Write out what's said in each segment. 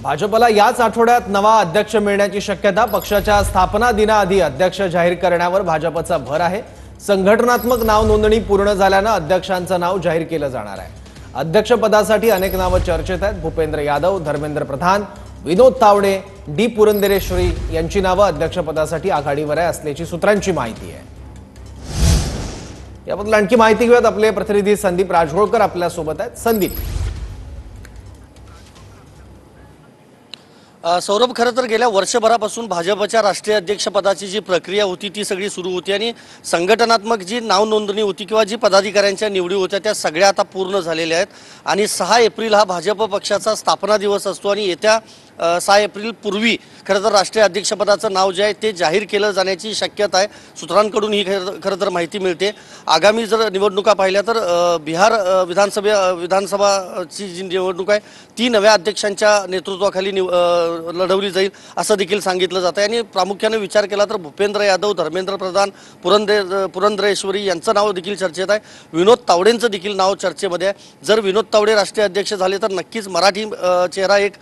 भाजपला याच आठवड्यात नवा अध्यक्ष मिळण्याची शक्यता। पक्षाच्या स्थापना दिनाआधी अध्यक्ष जाहीर करण्यावर भाजपचा भर आहे। संघटनात्मक नाव नोंदणी पूर्ण झाल्याने अध्यक्षांचं नाव जाहीर केलं जाणार आहे। अध्यक्षपदासाठी अनेक नावं चर्चेत आहेत। भूपेंद्र यादव, धर्मेंद्र प्रधान, विनोद तावडे, डी पुरंदेश्वरी यांची नावं अध्यक्षपदासाठी आघाडीवर आहे असल्याची सूत्रांची माहिती आहे। याबद्दल आणखी माहिती घेऊयात। आपले प्रतिनिधी संदीप राजगोळकर आपल्या सोबत आहेत। संदीप, सौरभ, खरं तर गेल्या वर्षभरापासून भाजपच्या राष्ट्रीय अध्यक्षपदाची जी प्रक्रिया होती ती सगळी सुरू होती आणि संघटनात्मक जी नाव नोंदणी होती किंवा जी पदाधिकाऱ्यांच्या निवडी होत्या त्या सगळ्या आता पूर्ण झालेल्या आहेत। आणि 6 एप्रिल हा भाजप पक्षाचा स्थापना दिवस असतो आणि येत्या 6 एप्रिल पूर्वी खरं तर राष्ट्रीय अध्यक्षपदाचं नाव जे आहे ते जाहीर केलं जाण्याची शक्यता आहे। सूत्रांकडून ही खरं तर माहिती मिळते। आगामी जर निवडणुका पाहिल्या तर बिहार विधानसभाची जी निवडणूक आहे ती नव्या अध्यक्षांच्या नेतृत्वाखाली लढवली जाईल असं देखील सांगितलं जातं आहे। आणि प्रामुख्याने विचार केला तर भूपेंद्र यादव, धर्मेंद्र प्रधान, पुरंदेश्वरी यांचं नाव देखील चर्चेत आहे। विनोद तावडेंचं देखील नाव चर्चेमध्ये आहे। जर विनोद तावडे राष्ट्रीय अध्यक्ष झाले तर नक्कीच मराठी चेहरा एक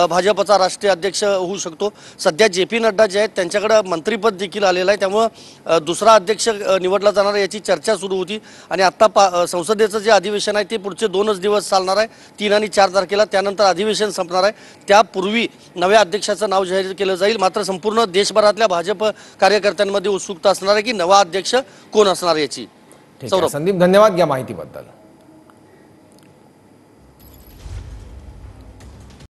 भाजपचा राष्ट्रीय अध्यक्ष होऊ शकतो। सध्या JP नड्डा जे आहेत त्यांच्याकडे मंत्रिपद देखील आलेलं आहे, त्यामुळे दुसरा अध्यक्ष निवडला जाणार याची चर्चा सुरू होती। आणि आता संसदेचं जे अधिवेशन आहे ते पुढचे 2च दिवस चालणार आहे, 3 आणि 4 तारखेला। त्यानंतर अधिवेशन संपणार आहे, त्यापूर्वी नव्या अध्यक्षाचं नाव जाहीर केलं जाईल। मात्र संपूर्ण देशभरातल्या भाजप कार्यकर्त्यांमध्ये उत्सुकता असणार आहे की नवा अध्यक्ष कोण असणार याची। संदीप, धन्यवाद या माहितीबद्दल।